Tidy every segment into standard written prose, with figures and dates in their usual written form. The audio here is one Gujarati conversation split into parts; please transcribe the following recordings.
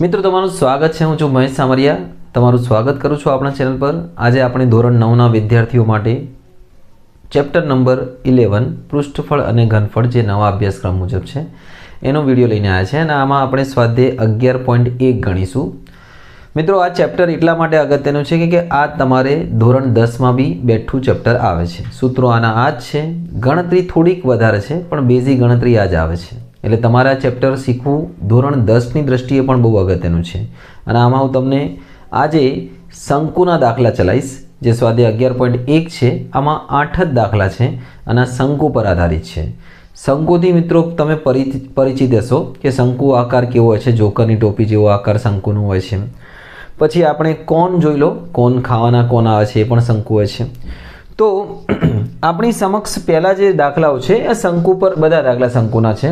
મિત્રો તમારું સ્વાગત છે। હું છું મહેશ સામરિયા, તમારું સ્વાગત કરું છું આપણા ચેનલ પર। આજે આપણે ધોરણ 9ના વિદ્યાર્થીઓ માટે ચેપ્ટર નંબર 11 પૃષ્ઠફળ અને ઘનફળ જે નવા અભ્યાસક્રમ મુજબ છે એનો વિડીયો લઈને આવ્યા છે અને આમાં આપણે સ્વાધ્યાય 11.1 ગણીશું। મિત્રો આ ચેપ્ટર એટલા માટે અગત્યનું છે કે આ તમારે ધોરણ 10માં બી બેઠું ચેપ્ટર આવે છે। સૂત્રો આના આ જ છે, ગણતરી થોડીક વધારે છે પણ બેઝિક ગણતરી આ જ આવે છે। એટલે તમારે આ ચેપ્ટર શીખવું ધોરણ 10ની દ્રષ્ટિએ પણ બહુ અગત્યનું છે। અને આમાં હું તમને આજે શંકુના દાખલા ચલાવીશ જે સ્વાધ્યાય 11.1 છે। આમાં 8 જ દાખલા છે અને આ શંકુ પર આધારિત છે। શંકુથી મિત્રો તમે પરિચિત હશો કે શંકુ આકાર કેવો હોય છે, જોકરની ટોપી જેવો આકાર શંકુનો હોય છે। પછી આપણે કોન જોઈ લો, કોન ખાવાના કોન આવે છે એ પણ શંકુ હોય છે। તો આપણી સમક્ષ પહેલાં જે દાખલાઓ છે એ શંકુ પર, બધા દાખલા શંકુના છે।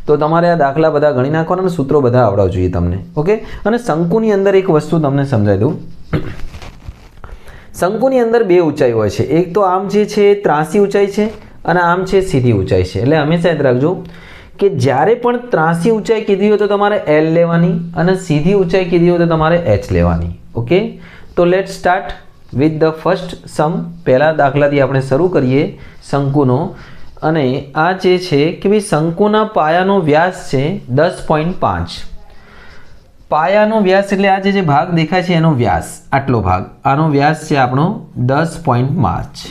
તો તમારે આ દાખલા બધા ગણી નાખવાના અને સૂત્રો બધા આવડવા જોઈએ તમને, ઓકે। અને શંકુની અંદર એક વસ્તુ તમને સમજાવી દઉં। શંકુની અંદર બે ઊંચાઈ હોય છે, એક તો આમ જે છે ત્રાસી ઊંચાઈ છે અને આમ છે સીધી ઊંચાઈ છે। એટલે હંમેશા યાદ રાખજો કે જ્યારે પણ ત્રાસી ઊંચાઈ કીધી હોય તો તમારે L લેવાની અને સીધી ઊંચાઈ કીધી હોય તો તમારે H લેવાની, ઓકે। તો let start with the first sum. પહેલા દાખલાથી આપણે શરૂ કરીએ શંકુનો। અને આ જે છે કે ભાઈ શંકુના પાયાનો વ્યાસ છે 10.5। પાયાનો વ્યાસ એટલે આ જે ભાગ દેખાય છે એનો વ્યાસ, આટલો ભાગ, આનો વ્યાસ છે આપણો 10.5।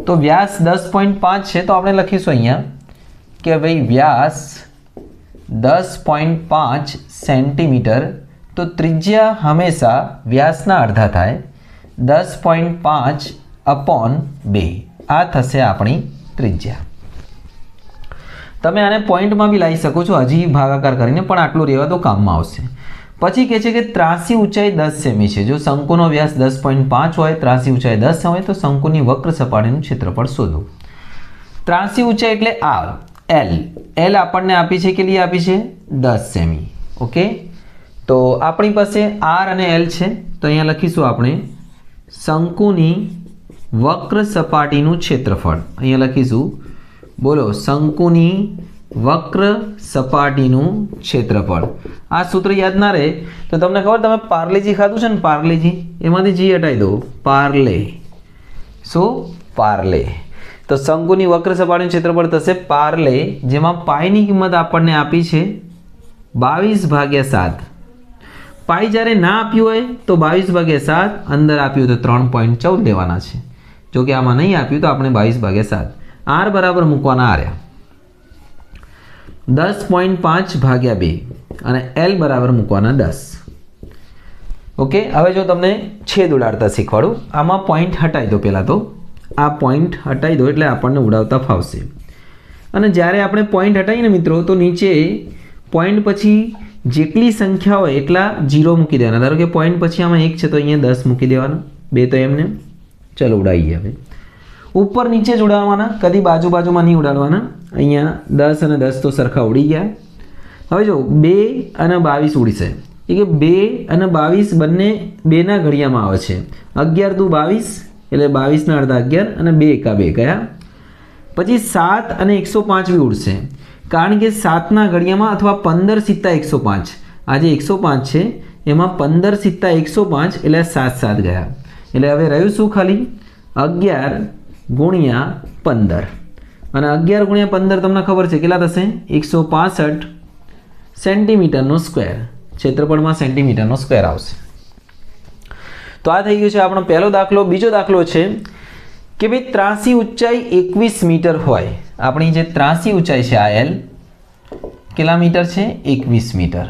તો વ્યાસ 10.5 છે તો આપણે લખીશું અહીંયા કે ભાઈ વ્યાસ 10.5 સેન્ટીમીટર। તો ત્રિજ્યા હંમેશા વ્યાસના અડધા થાય, 10.5 અપોન 2 આ થશે આપણી ત્રિજ્યા। તમે આને પોઈન્ટમાં બી લાવી શકો છો હજી ભાગાકાર કરીને, પણ આટલું રહેવા તો કામમાં આવશે। પછી કહે છે કે ત્રાસી ઊંચાઈ 10 સેમી છે। જો શંકુનો વ્યાસ 10.5 હોય, ત્રાસી ઊંચાઈ 10 હોય તો શંકુની વક્ર સપાટીનું ક્ષેત્રફળ શોધો। ત્રાસી ઊંચાઈ એટલે આ L આપણને આપી છે, કેટલી આપી છે 10 સેમી, ઓકે। તો આપણી પાસે R અને L છે તો અહીંયા લખીશું આપણે શંકુની વક્ર સપાટીનું ક્ષેત્રફળ। અહીંયા લખીશું, બોલો, શંકુની વક્ર સપાટીનું ક્ષેત્રફળ। આ સૂત્ર યાદ ના રહે તો તમને ખબર, તમે પાર્લેજી ખાધું છે ને, પાર્લેજી, એમાંથી જી હટાવી દો, પાર્લે, શું પાર્લે। તો શંકુની વક્ર સપાટીનું ક્ષેત્રફળ થશે પાર્લે, જેમાં પાઈની કિંમત આપણને આપી છે 22/7। પાઈ જ્યારે ના આપ્યું હોય તો 22/7, અંદર આપ્યું તો 3.14 લેવાના છે। જો કે આમાં નહીં આપ્યું તો આપણે 22/7 R બરાબર મૂકવાના આવ્યા 10.5/2 અને L બરાબર મૂકવાના 10, ઓકે। હવે જો તમને છેદ ઉડાડતા શીખવાડું, આમાં પોઈન્ટ હટાવી દો। પહેલાં તો આ પોઈન્ટ હટાવી દો એટલે આપણને ઉડાવતા ફાવશે। અને જ્યારે આપણે પોઈન્ટ હટાવીને મિત્રો તો નીચે પોઈન્ટ પછી જેટલી સંખ્યા હોય એટલા 0 મૂકી દેવાના। ધારો કે પોઈન્ટ પછી આમાં 1 છે તો અહીંયા 10 મૂકી દેવાના, 2 તો એમને, ચલો ઉડાવીએ। હવે ઉપર નીચે જ ઉડાડવાના, કદી બાજુમાં નહીં ઉડાડવાના। અહીંયા 10 અને 10 તો સરખા ઉડી ગયા। હવે જો 2 અને 22 ઉડશે, એ કે 2 અને 22 બંને 2ના ઘડિયામાં આવે છે। 11 દુ 22 એટલે 22ના અડધા 11 અને 2 એકા 2 ગયા। પછી 7 અને 105 બી ઉડશે, કારણ કે 7ના ઘડિયામાં અથવા 15 સિત્તા 105, આ જે 105 છે એમાં 15 સિત્તા 105 એટલે 7 7 ગયા। એટલે હવે રહ્યું શું, ખાલી 11 ગુણ્યા 15, અને 11 ગુણ્યા 15 તમને ખબર છે કેટલા થશે, 165 સેન્ટીમીટરનો સ્ક્વેર। ક્ષેત્રફળમાં સેન્ટીમીટરનો સ્ક્વેર આવશે। તો આ થઈ ગયું છે આપણો પહેલો દાખલો। બીજો દાખલો છે કે ભાઈ ત્રાસી ઊંચાઈ 21 મીટર હોય। આપણી જે ત્રાસી ઊંચાઈ છે આ L કેટલા મીટર છે, 21 મીટર,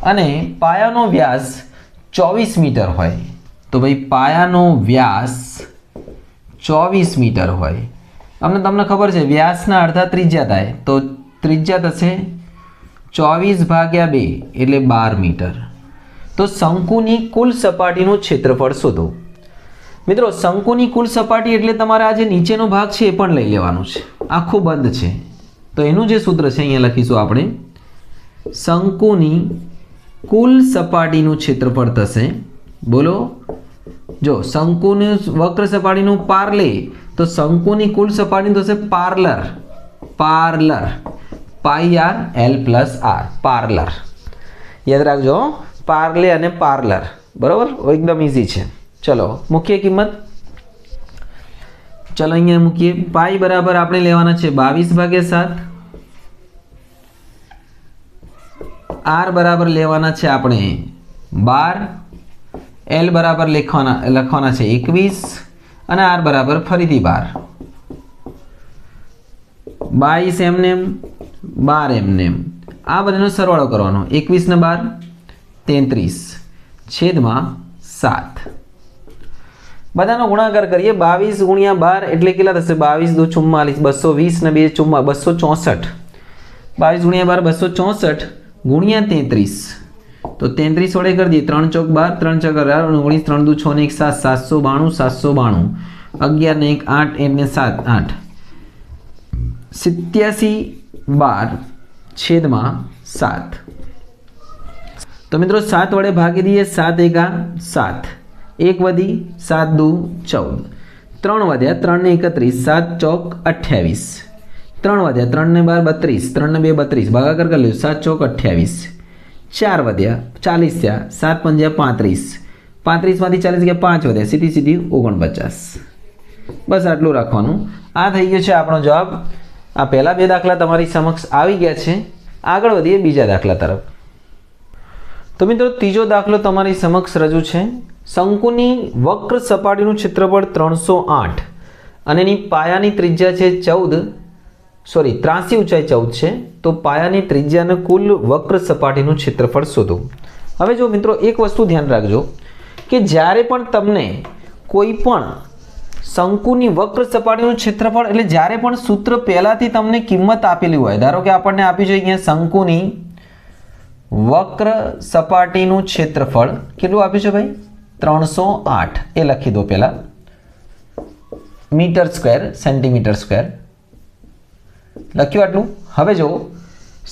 અને પાયાનો વ્યાસ 24 મીટર હોય। તો ભાઈ પાયાનો વ્યાસ 24 મીટર હોય, તમને ખબર છે વ્યાસના અડધા ત્રિજ્યા થાય, તો ત્રિજ્યા થશે 24/2 એટલે 12 મીટર। તો શંકુની કુલ સપાટીનું ક્ષેત્રફળ શોધો। મિત્રો શંકુની કુલ સપાટી એટલે તમારે આ જે નીચેનો ભાગ છે એ પણ લઈ લેવાનું છે, આખું બંધ છે। તો એનું જે સૂત્ર છે અહીંયા લખીશું આપણે, શંકુની કુલ સપાટીનું ક્ષેત્રફળ થશે, બોલો, જો શંકુની વક્ર સપાટીનું પાર્લે, તો શંકુની કુલ સપાટી થશે પાર્લર, પાર્લર, પાઈ R L plus R, parlour. યાદ રાખજો, પાર્લે અને પાર્લર, બરાબર, એકદમ ઇઝી છે. ચલો મૂકીએ કિંમત. ચલો અહીંયા મૂકીએ. પાઈ બરાબર આપણે લેવાના છે 22/7. આર બરાબર લેવાના છે આપણે 12. એલ બરાબર લખવાના છે 21 અને આર બરાબર ફરીથી 12. 22 એમનેમ, 12 એમનેમ. આ બધાનો સરવાળો કરવાનો. 21 ને 12 33/7. બધાનો ગુણાકાર કરીએ. 22 × 12 એટલે કેટલા થશે? 22 × 2 44, 220 ને 2 264. 22 × 12 264 ગુણ્યા 33. તો 33 વડે કરી દઈએ. 3 ચોક 12, 3 ચોક 18, 19, 3 દુ 6 ને 1 7, 792, 11 ને 1 8, 1 ને 7 8. 87/12/7. તો મિત્રો 7 વડે ભાગી દઈએ. 7 × 7, 1 વધી, 7 દુ 14, 3 વધ્યા, 3 ને 31, 7 ચોક 28, 3 વધ્યા, 3 ને 12 32, 3 ને 2 32, ભાગાકાર કરી લ્યો. 7 ચોક 28, 4 વધ્યા, 40 થયા, 7 પંજા 35, 35માંથી 40 ગયા 5 વધ્યા, સીધી 49. બસ આટલું રાખવાનું. આ થઈ ગયો છે આપણો જવાબ. આ પહેલા બે દાખલા તમારી સમક્ષ આવી ગયા છે. આગળ વધીએ બીજા દાખલા તરફ. તો મિત્રો ત્રીજો દાખલો તમારી સમક્ષ રજૂ છે. શંકુની વક્ર સપાટીનું ક્ષેત્રફળ 308 અને એની પાયાની ત્રિજ્યા છે 14, ત્રાસી ઊંચાઈ 14 છે. તો પાયાની ત્રિજ્યા અને કુલ વક્ર સપાટીનું ક્ષેત્રફળ શોધો. હવે જો મિત્રો એક વસ્તુ ધ્યાન રાખજો કે જ્યારે પણ તમને કોઈ પણ શંકુની વક્ર સપાટીનું ક્ષેત્રફળ, એટલે જ્યારે પણ સૂત્ર પહેલાથી તમને કિંમત આપેલી હોય, ધારો કે આપણને આપ્યું છે અહીંયા શંકુની વક્ર સપાટીનું ક્ષેત્રફળ કેટલું આપ્યું છે ભાઈ? 308. એ લખી દો પહેલા. મીટર સ્ક્વેર, સેન્ટીમીટર સ્ક્વેર લખ્યું આટલું. હવે જો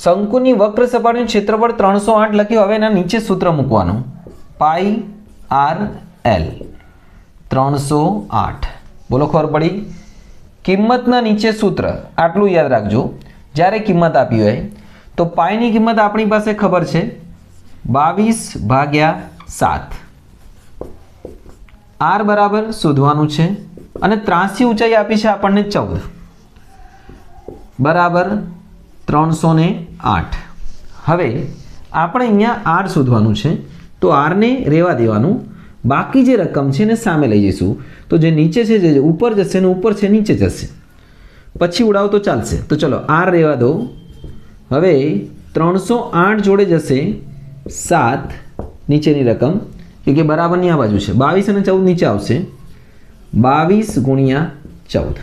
શંકુની વક્ર સપાટીનું ક્ષેત્રફળ 308 લખ્યું. હવે એના નીચે સૂત્ર મૂકવાનું. પાઈ આર એલ 308. બોલો, ખબર પડી? કિંમતના નીચે સૂત્ર આટલું યાદ રાખજો. જ્યારે કિંમત આપી હોય તો પાઈની કિંમત આપણી પાસે ખબર છે 22/7. આર બરાબર શોધવાનું છે અને ત્રાસી ઊંચાઈ આપી છે આપણને 14 બરાબર 308. હવે આપણે અહીંયા આર શોધવાનું છે તો આરને રહેવા દેવાનું. બાકી જે રકમ છે એને સામે લઈ જઈશું. તો જે નીચે છે જે ઉપર જશે ને ઉપર છે નીચે જશે. પછી ઉડાવો તો ચાલશે. તો ચલો આર રહેવા દો. હવે 308 જોડે જશે 7 નીચેની રકમ, કે બરાબરની આ બાજુ છે. 22 અને 14 નીચે આવશે. 22 × 14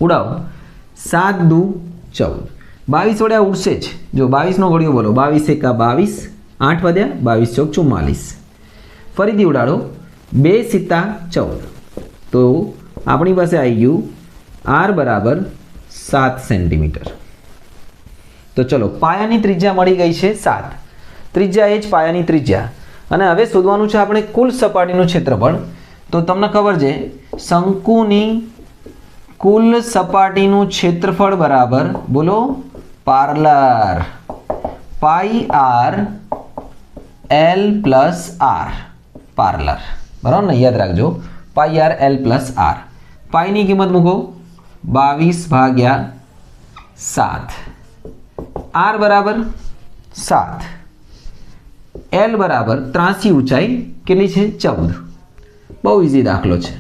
ઉડાવો. 7 દુ 14. 22 વડે ઉડશે જ. જો 22 નો ઘડિયો બોલો. 22 × 22, 8 વધ્યા, 22 ચોક 44. ફરીથી ઉડાડો. 2 × 14. તો આપણી પાસે આવી ગયું આર બરાબર 7 સેન્ટીમીટર. તો ચલો પાયાની ત્રિજ્યા મળી ગઈ છે 7. ત્રિજ્યા એ જ પાયાની ત્રિજ્યા. અને હવે શોધવાનું છે આપણે કુલ સપાટીનું ક્ષેત્રફળ. તો તમને ખબર છે શંકુની કુલ સપાટીનું ક્ષેત્રફળ બરાબર, બોલો, પાર્લર pi r l plus r. પાર્લર, બરાબર ને? યાદ રાખજો, pi r l plus r. પાઈની કિંમત મૂકો 22/7. આર બરાબર 7. એલ બરાબર ત્રાસી ઊંચાઈ કેટલી છે? 14. બહુ ઇઝી દાખલો છે.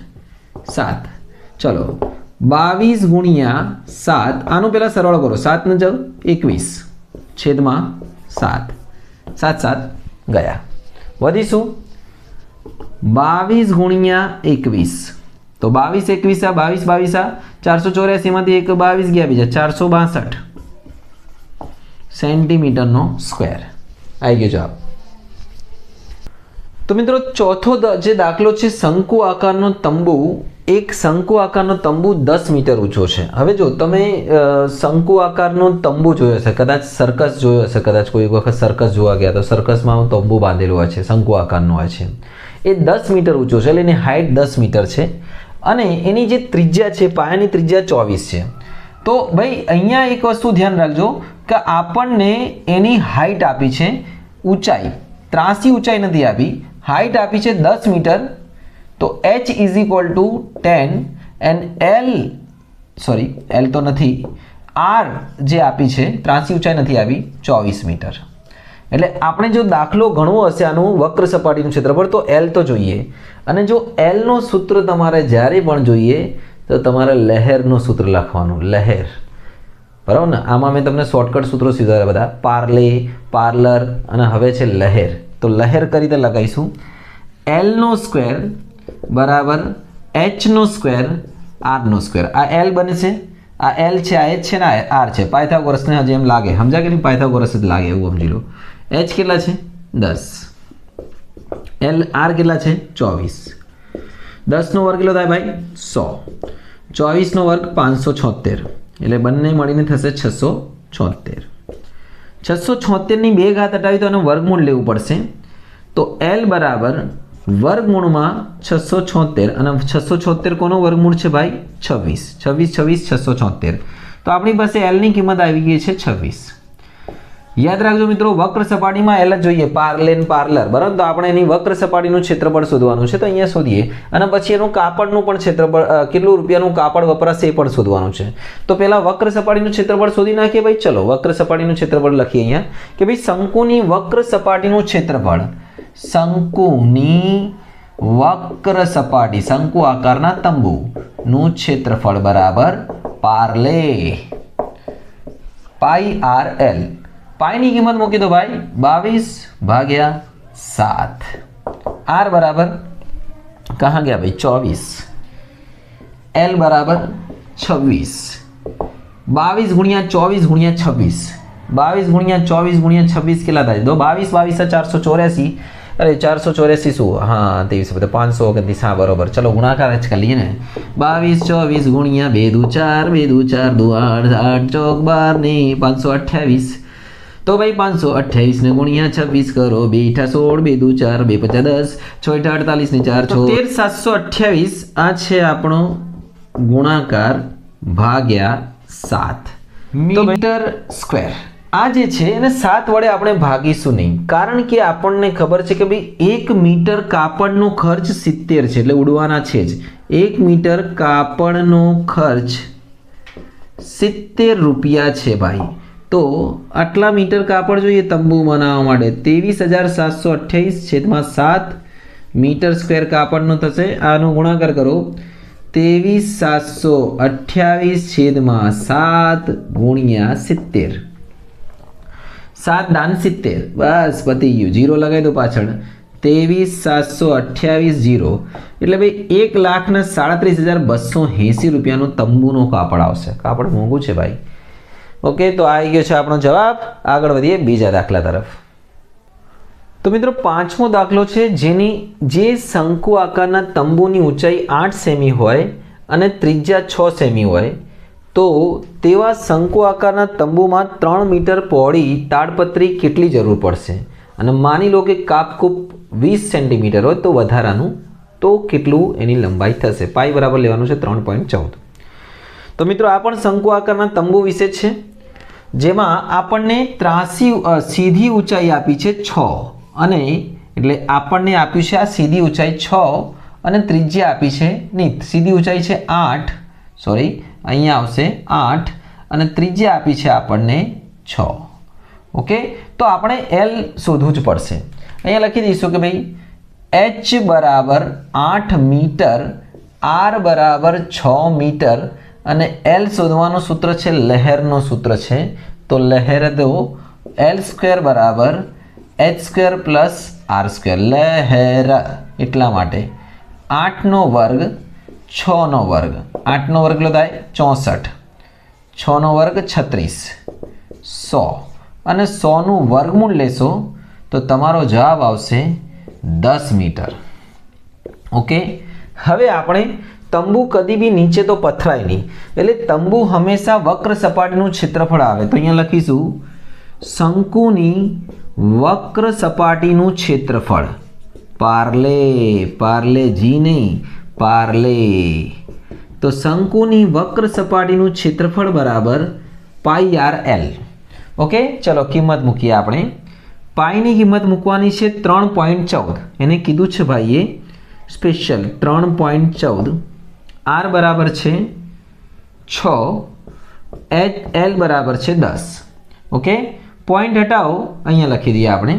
7. ચલો 22 × 7. આનો પહેલા સરવાળો કરો. 7 ને 21/7. 7 7 ગયા. વધીશું 22 × 21. તો 22 21 22 22 484 માંથી 1 22 ગયા, બીજા 462 સેન્ટીમીટરનો સ્ક્વેર. આવી ગયો જવાબ. તો મિત્રો ચોથો જે દાખલો છે શંકુ આકારનો તંબુ. એક શંકુ આકારનો તંબુ 10 મીટર ઊંચો છે. હવે જો તમે શંકુ આકારનો તંબુ જોયો હશે, કદાચ સર્કસ જોયો હશે, કદાચ કોઈ વખત સર્કસ જોવા ગયા તો સર્કસમાં તંબુ બાંધેલું હોય છે, શંકુ આકારનો હોય છે. એ 10 મીટર ઊંચો છે, એટલે એની હાઇટ 10 મીટર છે અને એની જે ત્રિજ્યા છે પાયાની ત્રિજ્યા 24 છે. તો ભાઈ અહીંયા એક વસ્તુ ધ્યાન રાખજો કે આપણને એની હાઇટ આપી છે, ઊંચાઈ ત્રાસી ઊંચાઈ નથી આપી, હાઇટ આપી છે 10 મીટર, તો h is equal to 10 and L તો નથી, આર જે આપી છે ત્રાસી ઊંચાઈ નથી આપી 24 મીટર. એટલે આપણે જો દાખલો ગણવો હશે આનું વક્ર સપાટીનું ક્ષેત્રફળ તો એલ તો જોઈએ, અને જો એલનું સૂત્ર તમારે જ્યારે પણ જોઈએ તો તમારે લહેરનું સૂત્ર લખવાનું, લહેર, બરાબર ને. આમાં મેં તમને શોર્ટકટ સૂત્રો સીધા બધા, પાર્લે, પાર્લર અને હવે છે લહેર. તો લહેર કરી રીતે લગાવીશું, એલનો સ્ક્વેર બરાબર એચનો સ્ક્વેર આરનો સ્ક્વેર. આ એલ બને છે, આ એલ છે, આ એચ છે ને આ આર છે. પાયથાગોરસને હજી એમ લાગે, સમજા કે નહીં, પાયથાગોરસ જ લાગે એવું સમજી લો. એચ કેટલા છે 10, એલ આર કેટલા છે 24, 10નો વર્ગ કેટલો થાય ભાઈ 100, 24નો વર્ગ 576, એટલે બંને મળીને થશે 676. 676ની 2 ઘાત હટાવી તો એનું વર્ગમૂળ લેવું પડશે. તો એલ બરાબર વર્ગમૂળમાં 676, અને 676 કોનો વર્ગમૂળ છે ભાઈ 26, 26 676. તો આપણી પાસે એલની કિંમત આવી ગઈ છે 26. યાદ રાખજો મિત્રો, વક્ર સપાટીમાં એલ જ જોઈએ, પાર્લે ને પાર્લર, બરાબર. તો આપણે એની વક્ર સપાટીનું ક્ષેત્રફળ શોધવાનું છે, તો અહીંયા શોધીએ. અને પછી એનું કાપડનું પણ ક્ષેત્રફળ, કેટલું રૂપિયાનું કાપડ વપરાશે એ પણ શોધવાનું છે. તો પહેલા વક્ર સપાટીનું ક્ષેત્રફળ શોધી નાખીએ ભાઈ. ચલો વક્ર સપાટીનું ક્ષેત્રફળ લખીએ અહીંયા કે ભાઈ શંકુની વક્ર સપાટીનું ક્ષેત્રફળ, શંકુની વક્ર સપાટી, શંકુ આકારના તંબુનું ક્ષેત્રફળ બરાબર પાર્લે પાઈ આર એલ. પાઈની કિંમત મૂકી દો ભાઈ 22/7. આર બરાબર કહાં ગયા ભાઈ 24, એલ બરાબર 26. 22 ગુણ્યા 24 ગુણ્યા 26, 22 ગુણ્યા 24 ગુણ્યા 26 કેટલા થાય? તો 22 484. અરે 484 શું? હા 23 500 ઓગણત્રીસ. હા બરોબર. ચલો ગુણાકાર જ કરી લઈએ ને. 22 24 ગુણ્યા 2 દુ 4, 2 દુ 4 દુ 8, 8 ચોક 12 ને 528. તો ભાઈ 528 ને ગુણ્યા 26 કરો, 2 × 16, 2 દુ 4, 2 × 5 10, 6 × 48 ને 4 6 13728. આ છે આપણો ગુણાકાર ભાગ્યા 7 મીટર સ્ક્વેર. આ જે છે એને 7 વડે આપણે ભાગીશું નહીં, કારણ કે આપણને ખબર છે કે ભાઈ 1 મીટર કાપડનો ખર્ચ 70 છે, એટલે ઉડવાના છે જ. 1 મીટર કાપડનો ખર્ચ 70 રૂપિયા છે ભાઈ. તો આટલા મીટર કાપડ જોઈએ તંબુ બનાવવા માટે, 23,728/7 મીટર સ્ક્વેર કાપડનો થશે. આનો ગુણાકાર કરો, 23,728/7 ગુણ્યા 70, 7 દાન 70. બસ પતી ગયું, 0 લગાવી દો પાછળ. 23,728 0 એટલે ભાઈ 1,37,280 રૂપિયાનું તંબુનો કાપડ આવશે. કાપડ મોંઘું છે ભાઈ. ઓકે, તો આવી ગયો છે આપણો જવાબ. આગળ વધીએ બીજા દાખલા તરફ. તો મિત્રો પાંચમો દાખલો છે, જે શંકુ આકારના તંબુની ઊંચાઈ 8 સેમી હોય અને ત્રિજ્યા 6 સેમી હોય, તો તેવા શંકુ આકારના તંબુમાં 3 મીટર પહોળી તાડપત્રી કેટલી જરૂર પડશે? અને માની લો કે કાપકૂપ 20 સેન્ટીમીટર હોય તો વધારાનું, તો કેટલું એની લંબાઈ થશે? પાઈ બરાબર લેવાનું છે 3.14. તો મિત્રો આ પણ શંકુ આકારના તંબુ વિશે છે, જેમાં આપણને સીધી ઊંચાઈ આપી છે 6, અને એટલે આપણને આપ્યું છે આ સીધી ઊંચાઈ 6 અને ત્રિજ્યા આપી છે, નહીં સીધી ઊંચાઈ છે 8, સોરી અહીંયા આવશે 8 અને ત્રિજ્યા આપી છે આપણને 6. ઓકે, તો આપણે એલ શોધવું જ પડશે. અહીંયા લખી દઈશું કે ભાઈ h બરાબર 8 મીટર, r બરાબર 6 મીટર, અને એલ શોધવાનું સૂત્ર છે લહેરનું સૂત્ર છે. તો લહેર દો એલ સ્ક્વેર બરાબર h square plus r square. લહેર એટલા માટે 8નો વર્ગ 6નો વર્ગ, 8નો વર્ગ કેટલો થાય 64, 6નો વર્ગ 36, 100, અને 100નું વર્ગમૂળ લેશો તો તમારો જવાબ આવશે 10 મીટર. ઓકે, હવે આપણે તંબુ કદી બી નીચે તો પથરાય નહીં, એટલે તંબુ હંમેશા વક્ર સપાટીનું ક્ષેત્રફળ આવે. તો અહીંયા લખીશું શંકુની વક્ર સપાટીનું ક્ષેત્રફળ, પાર્લેજી નહીં પાર્લે. તો શંકુની વક્ર સપાટીનું ક્ષેત્રફળ બરાબર પાઈ આર એલ. ઓકે, ચલો કિંમત મૂકીએ આપણે. પાઈની કિંમત મૂકવાની છે 3.14, એને કીધું છે ભાઈએ સ્પેશિયલ 3.14, આર બરાબર છે 6, એલ બરાબર છે 10. ઓકે, પોઈન્ટ હટાવો, અહીંયા લખી દઈએ આપણે.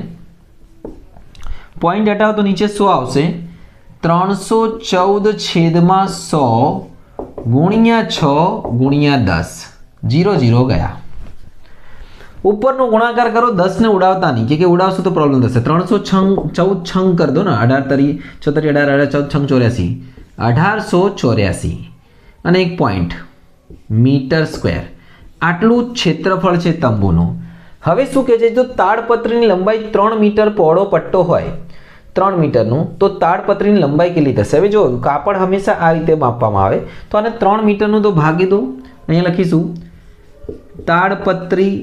પોઈન્ટ હટાવો તો નીચે 100 આવશે. 314/100 ગુણ્યા 6 ગુણ્યા 10, 0 0 ગયા. ઉપરનો ગુણાકાર કરો, 10 ને ઉડાવતા નહીં, કે ઉડાવશો તો પ્રોબ્લેમ થશે. 314 છંગ કરી દો ને, 18 34 18 14 1884 અને 1 પોઈન્ટ મીટર સ્ક્વેર. આટલું ક્ષેત્રફળ છે તંબુનું. હવે શું કહે છે, જો તાડપત્રીની લંબાઈ 3 મીટર પહોળો પટ્ટો હોય 3 મીટરનું, તો તાડપત્રીની લંબાઈ કેટલી થશે? હવે જો કાપડ હંમેશા આ રીતે માપવામાં આવે, તો આને 3 મીટરનું તો ભાગી દો. અહીંયા લખીશું તાડપત્રી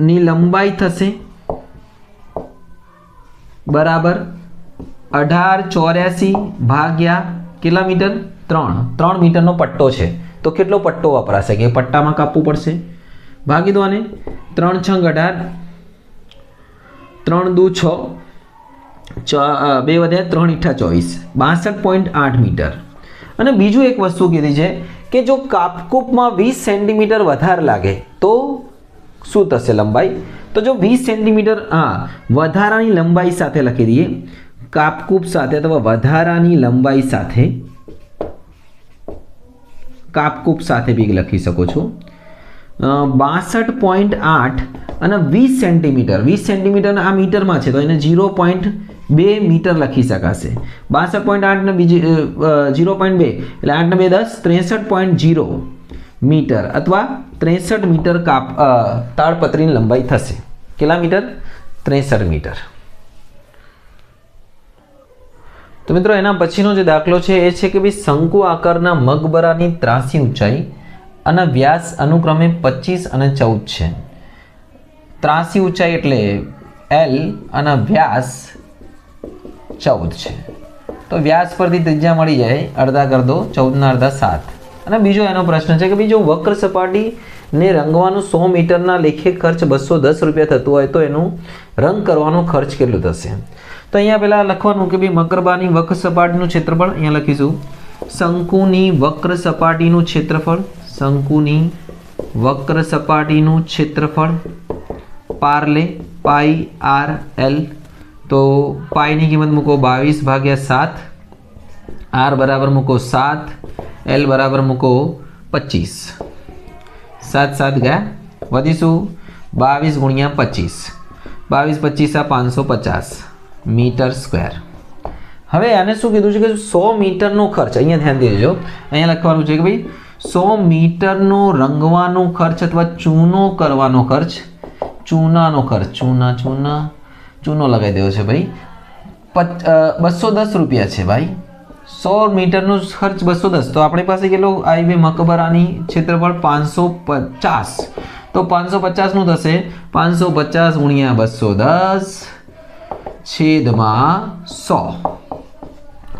ની લંબાઈ થશે બરાબર 1884 ભાગ્યા કેટલા મીટર? 3 મીટરનો પટ્ટો છે, તો કેટલો પટ્ટો વપરાશે કે પટ્ટામાં કાપવું પડશે. ભાગી દો આને. 3 છંગ 18, 3 દુ 6, 2 વધ્યા 3 ઈઠા 24, 62.8 મીટર. અને બીજું એક વસ્તુ કીધી છે કે જો કાપકૂપમાં 20 સેન્ટીમીટર વધારે લાગે તો શું થશે લંબાઈ? તો જો 20 સેન્ટીમીટર વધારાની લંબાઈ સાથે લખી દઈએ, કાપકૂપ સાથે અથવા વધારાની લંબાઈ સાથે, કાપકૂપ સાથે બી લખી શકો છો. 62.8 અને 20 સેન્ટીમીટર, 20 સેન્ટીમીટર આ મીટરમાં છે તો એને 0.2 મીટર લખી શકાશે. 62.8 ને બીજી 0.2 એટલે 8 ને 2 10, 63.0 મીટર અથવા 63 મીટર તાડપત્રીની લંબાઈ થશે. કેટલા મીટર? 63 મીટર. તો મિત્રો એના પછીનો જે દાખલો છે એ છે કે ભાઈ શંકુ આકારના મકબરાની ત્રાસી ઊંચાઈ અને વ્યાસ અનુક્રમે 25 અને 14 છે. ત્રાસી ઊંચાઈ એટલે L અને વ્યાસ 14 છે. તો વ્યાસ પરથી ત્રિજ્યા મળી જાય, અડધા કરી દો, 14 ના અડધા 7. અને બીજો એનો પ્રશ્ન છે કે ભાઈ જો વક્ર સપાટીને રંગવાનું 100 મીટરના લેખે ખર્ચ 210 રૂપિયા થતું હોય તો એનું રંગ કરવાનો ખર્ચ કેટલો થશે? તો અહીંયા પહેલાં લખવાનું કે ભાઈ મકરબાની વક્ર સપાટીનું ક્ષેત્રફળ, અહીંયા લખીશું શંકુની વક્ર સપાટીનું ક્ષેત્રફળ, શંકુની વક્ર સપાટીનું ક્ષેત્રફળ પાર્લે પાઈ આર એલ. તો પાઈની કિંમત મૂકો 22/7, આર બરાબર મૂકો 7, એલ બરાબર મૂકો 25, 7 7 ગયા, વધીશું 22 ગુણ્યા 25, 22 25 550 મીટર સ્ક્વેર. હવે આને શું કીધું છે કે 100 મીટરનો ખર્ચ, અહીંયા ધ્યાન દેજો, અહીંયા લખવાનું છે કે ભાઈ 100 મીટરનો રંગવાનો ખર્ચ અથવા ચૂનો કરવાનો ખર્ચ, ચૂનાનો ખર્ચ, ચૂનો લગાવી દેવો છે ભાઈ, 210 રૂપિયા છે ભાઈ. 100 મીટરનો ખર્ચ 210, તો આપણી પાસે કેટલો આવી ભાઈ મકબરાની ક્ષેત્રફળ 550, તો 550 નું થશે 550 ગુણ્યા 210 છેદમાં 100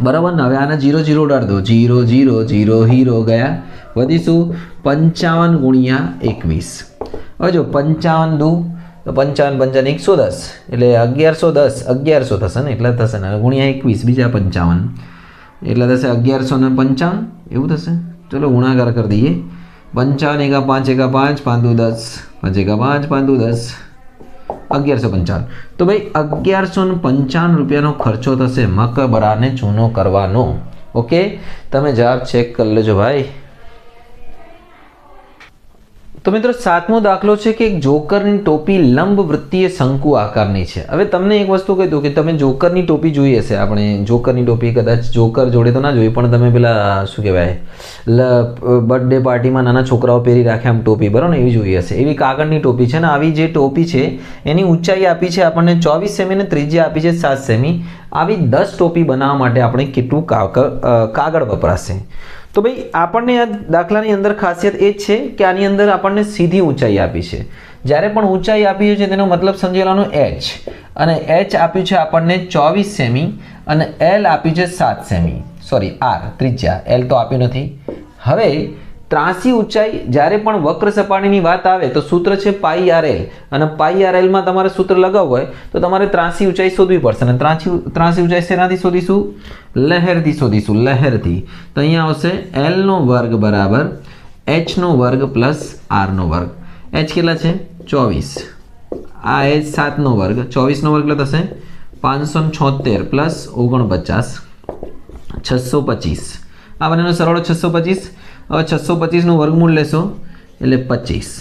બરાબર ને. હવે આના 0 0 ઉડાડી દો, 0 0 0 0 ગયા, વધીશું 55 ગુણ્યા 21. હવે જો 55 દુ તો 55 55 110 એટલે 1110 થશે ને, એટલા થશે ને, ગુણ્યા 21 બીજા 55 એટલે થશે 1155, એવું થશે. ચલો ગુણાકાર કરી દઈએ. 55 એકા 5 એકા 5 5 દુ 10, 5 એકા 5 5 દુ 10, 1155. તો ભાઈ 1155 રૂપિયાનો ખર્ચો થશે મકબરાને ચૂનો કરવાનો. ઓકે, તમે જવાબ ચેક કરી લેજો ભાઈ. તો મિત્રો સાતમો દાખલો છે કે એક જોકરની ટોપી લંબ વૃત્તીય શંકુ આકારની છે. હવે તમને એક વસ્તુ કહી દઉં કે તમે જોકરની ટોપી જોઈ હશે, આપણે જોકરની ટોપી કદાચ જોકર જોડે તો ના જોઈ, પણ તમે પેલા શું કહેવાય બર્થડે પાર્ટીમાં નાના છોકરાઓ પહેરી રાખે આમ ટોપી, બરાબર ને, એવી જોઈ હશે. એવી કાગળની ટોપી છે ને. આવી જે ટોપી છે એની ઊંચાઈ આપી છે આપણને 24 સેમી અને ત્રિજ્યા આપી છે 7 સેમી. આવી 10 ટોપી બનાવવા માટે આપણે કેટલું કાગળ વપરાશે? તો ભાઈ આપણને આ દાખલાની અંદર ખાસિયત એ જ છે કે આની અંદર આપણને સીધી ઊંચાઈ આપી છે. જ્યારે પણ ઊંચાઈ આપી છે તેનો મતલબ સમજી લેવાનો h, અને h આપ્યું છે આપણને 24 સેમી અને l આપ્યું છે 7 સેમી, સોરી r ત્રિજ્યા, l તો આપ્યું નથી. હવે ત્રાસી ઊંચાઈ જ્યારે પણ વક્ર સપાટીની વાત આવે તો સૂત્ર છે પાઈ આર એલ, અને પાઈ આર એલમાં તમારે સૂત્ર લગાવવું હોય તો તમારે ત્રાસી ઊંચાઈ શોધવી પડશે. અને ત્રાસી ઊંચાઈ શેનાથી શોધીશું? લહેરથી શોધીશું, લહેરથી. તો અહીંયા આવશે એલનો વર્ગ બરાબર એચનો વર્ગ પ્લસ આરનો વર્ગ. એચ કેટલા છે? 24. આ એચ 7નો વર્ગ, 24નો વર્ગ એટલે થશે 576 પ્લસ 49 625. આ બંનેનો સરવાળો 625. હવે 625નું વર્ગમૂળ લેશો એટલે 25.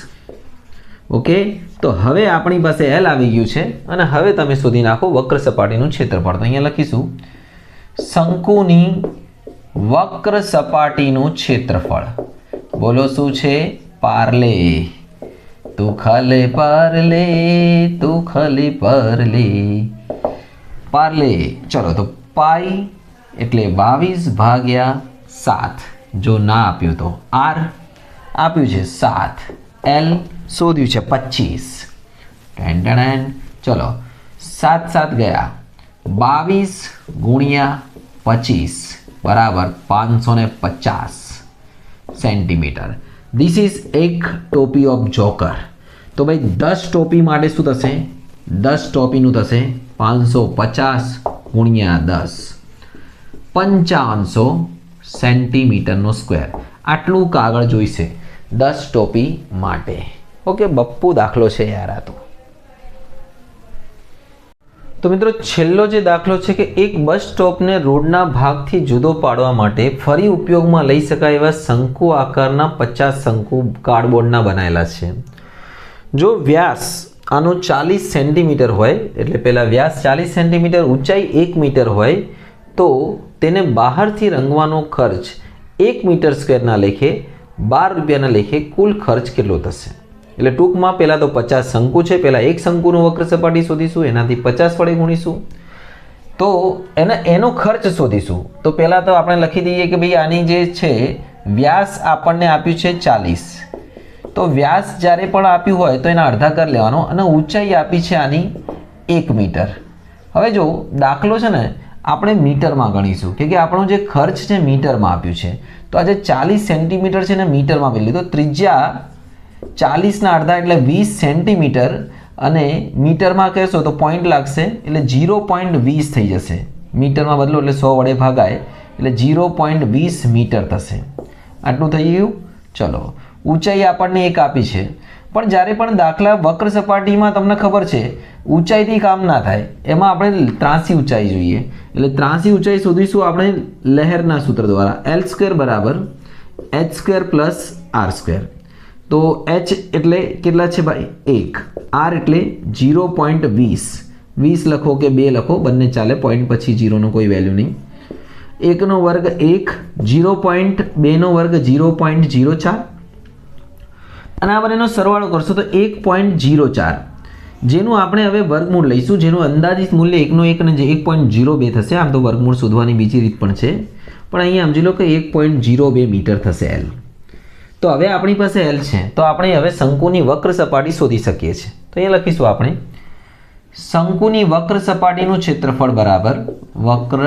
ઓકે, તો હવે આપણી પાસે એલ આવી ગયું છે અને હવે તમે શોધી નાખો વક્ર સપાટીનું ક્ષેત્રફળ. તો અહીંયા લખીશું શંકુની વક્ર સપાટીનું ક્ષેત્રફળ. બોલો શું છે? પાર્લે તું ખલે પાર્લે તું ખલે પાર્લે પાર્લે. ચલો, તો પાઈ એટલે 22/7. જો ના આપ્યું તો આર, આપ્યું છે 7, એલ શોધ્યું છે 25. ચલો 7 7 ગયા, 22 × 25 બરાબર 550 સેન્ટીમીટર. ધીસ ઇઝ એક ટોપી ઓફ જોકર. તો ભાઈ 10 ટોપી માટે શું થશે? 10 ટોપીનું થશે 550 × 10 5500 સેન્ટીમીટરનો સ્ક્વેર. આટલું કાગળ જોઈશે 10 ટોપી માટે. ઓકે, બપ્પુ દાખલો છે યાર આ તો મિત્રો છેલ્લો જે દાખલો છે કે એક બસ સ્ટોપને રોડના ભાગથી જુદો પાડવા માટે ફરી ઉપયોગમાં લઈ શકાય એવા શંકુ આકારના 50 શંકુ કાર્ડબોર્ડના બનાવેલા છે. જો વ્યાસ આનો 40 સેન્ટીમીટર હોય, એટલે પહેલાં વ્યાસ 40 સેન્ટીમીટર, ઊંચાઈ 1 મીટર હોય, તો તેને બહારથી રંગવાનો ખર્ચ 1 મીટર સ્ક્વેરના લેખે 12 રૂપિયાના લેખે કુલ ખર્ચ કેટલો થશે? એટલે ટૂંકમાં પહેલાં તો 50 શંકુ છે, પહેલાં એક શંકુનું વક્ર સપાટી શોધીશું, એનાથી 50 વડે ગુણીશું, તો એનો ખર્ચ શોધીશું. તો પહેલાં તો આપણે લખી દઈએ કે ભાઈ આની જે છે વ્યાસ આપણને આપ્યું છે 40. તો વ્યાસ જ્યારે પણ આપ્યું હોય તો એના અડધા કરી લેવાનો, અને ઊંચાઈ આપી છે આની 1 મીટર. હવે જો દાખલો છે ને આપણે મીટરમાં ગણીશું, કે આપણો જે ખર્ચ છે મીટરમાં આપ્યું છે. તો આ જે 40 સેન્ટીમીટર છે ને મીટરમાં આપી લીધું. ત્રિજ્યા 40ના અડધા એટલે 20 સેન્ટીમીટર, અને મીટરમાં કહેશો તો પોઈન્ટ લાગશે એટલે 0.20 થઈ જશે. મીટરમાં બદલો એટલે 100 વડે ભાગાય એટલે 0.20 મીટર થશે. આટલું થઈ ગયું. ચલો, ઊંચાઈ આપણને એક આપી છે, પણ જ્યારે પણ દાખલા વક્ર સપાટીમાં તમને ખબર છે ઊંચાઈથી કામ ના થાય, એમાં આપણે ત્રાસી ઊંચાઈ જોઈએ. એટલે ત્રાસી ઊંચાઈ શોધીશું આપણે લહેરના સૂત્ર દ્વારા. L² બરાબર h² પ્લસ r². તો h એટલે કેટલા છે ભાઈ? 1. r એટલે 0.20. 20 લખો કે 2 લખો, બંને ચાલે, પોઈન્ટ પછી 0નો કોઈ વેલ્યુ નહીં. 1નો વર્ગ 1, 0.2નો વર્ગ 0.04, અને આ બંનેનો સરવાળો કરશો તો 1.04, જેનું આપણે હવે વર્ગમૂળ લઈશું, જેનું અંદાજિત મૂલ્ય 1નો 1 અને 1.02 થશે. આમ તો વર્ગમૂળ શોધવાની બીજી રીત પણ છે, પણ અહીંયા સમજી લો કે 1.02 મીટર થશે L. તો હવે આપણી પાસે L છે, તો આપણે હવે શંકુની વક્ર સપાટી શોધી શકીએ છીએ. તો અહીંયા લખીશું આપણે શંકુની વક્ર સપાટીનું ક્ષેત્રફળ બરાબર વક્ર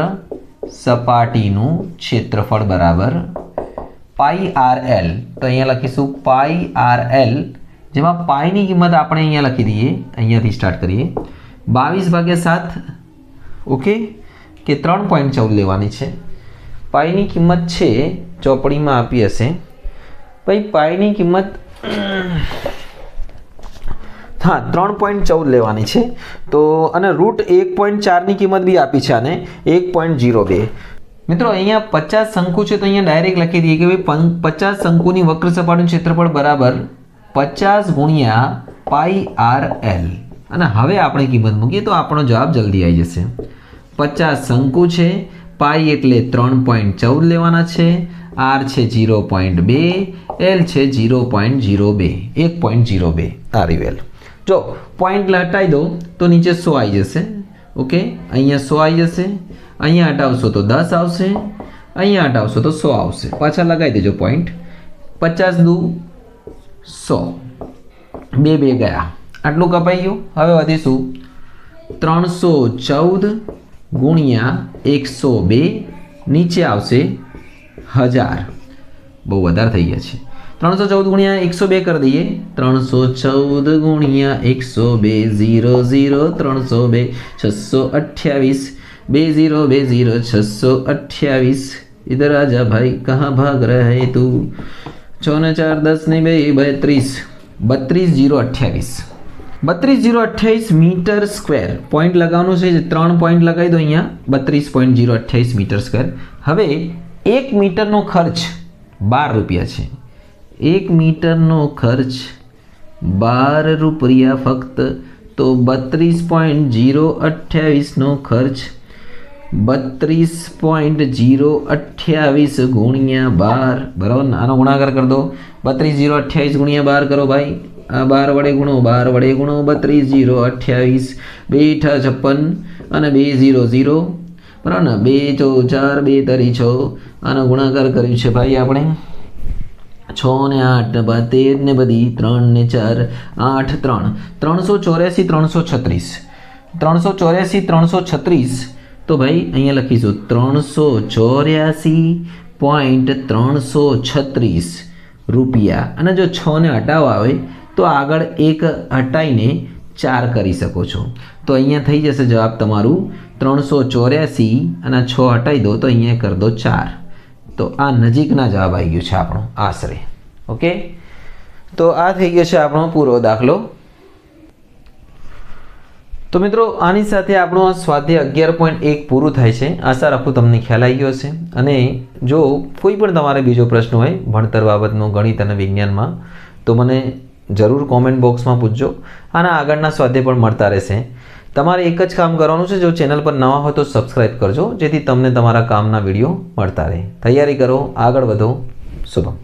સપાટીનું ક્ષેત્રફળ બરાબર પાઈ આર એલ. તો અહીંયા લખીશું પાઈ આર એલ, જેમાં પાઈની કિંમત આપણે અહીંયા લખી દઈએ, અહીંયાથી સ્ટાર્ટ કરીએ 22/7. ઓકે, કે 3.14 લેવાની છે. પાઈની કિંમત છે ચોપડીમાં આપી હશે ભાઈ, પાઈની કિંમત હા 3.14 લેવાની છે. તો અને √1.4ની કિંમત બી આપી છે આને 1.02. મિત્રો અહીંયા 50 શંકુ છે, તો અહીંયા ડાયરેક્ટ લખી દઈએ કે ભાઈ 50 શંકુની વક્ર સપાટીનું ક્ષેત્રફળ બરાબર 50 × પાઈ આર એલ. અને હવે આપણે કિંમત મૂકીએ તો આપણો જવાબ જલ્દી આવી જશે. 50 શંકુ છે, પાઈ એટલે 3.14 લેવાના છે, આર છે 0.2, એલ છે 0.02, 1.02 આરી વેલ. જો પોઈન્ટ હટાવી દો તો નીચે 100 આવી જશે. ઓકે, અહીંયા 100 આવી જશે, અહીંયા હટાવશો તો 10 આવશે, અહીંયા હટાવશો તો 100 આવશે. પાછા લગાવી દેજો પોઈન્ટ. 50 દુ 100, 2 ગયા, આટલું કપાઈ ગયું. હવે વધીશું 314 × 102, નીચે આવશે 1000. બહુ વધારે થઈ ગયા છે. 314 ગુણ્યા 102 કરી દઈએ. 314 ગુણ્યા 102 0 0 302 628 20 20 628. इधर आजा भाई, कहाँ भाग रहे तू? 6 ने 4 10 ने 2 32 32,028 32,028 મીટર સ્ક્વેર. પોઈન્ટ લગાવવાનું છે, 3 પોઈન્ટ લગાવી દો અહીંયા. 32,028 મીટર સ્ક્વેર. હવે 1 મીટરનો ખર્ચ 12 રૂપિયા છે. 1 મીટરનો ખર્ચ 12 રૂપિયા ફક્ત. તો 32,028 નો ખર્ચ 32,028 ગુણ્યા 12, બરાબર. આનો ગુણાકાર કરી દો. 32,028 ગુણ્યા 12 કરો ભાઈ. આ 12 વડે ગુણો, 12 વડે ગુણો. 32,028 2 × 56 અને 2 0 0, બરાબર ને. 2 × 4 2 તરી 6. આનો ગુણાકાર કર્યું છે ભાઈ આપણે. 6 ને 8 13 ને બધી 3 ને 4 8 3 384 336 384 336. તો ભાઈ અહીંયા લખીશું 384.336 રૂપિયા. અને જો 6 ને હટાવવા આવે તો આગળ 1 હટાવીને 4 કરી શકો છો. તો અહીંયા થઈ જશે જવાબ તમારું 384 અને 6 હટાવી દો તો અહીંયા કરી દો 4. તો આ નજીકના જવાબ આવી ગયો છે આપણો આશરે. ઓકે, તો આ થઈ ગયો છે આપણો પૂરો દાખલો. તો મિત્રો આની સાથે આપણું આ સ્વાધ્યાય 11.1 પૂરું થાય છે. આશા રાખું તમને ખ્યાલ આવી ગયો હશે. અને જો કોઈ પણ તમારે બીજો પ્રશ્ન હોય ભણતર બાબતનો, ગણિત અને વિજ્ઞાનમાં, તો મને જરૂર કોમેન્ટ બોક્સમાં પૂછજો. આના આગળના સ્વાધ્યાય પણ મળતા રહેશે. તમારે એક જ કામ કરવાનું છે, જો ચેનલ પર નવા હોય તો સબસ્ક્રાઈબ કરજો, જેથી તમને તમારા કામના વિડીયો મળતા રહે. તૈયારી કરો, આગળ વધો. શુભમ.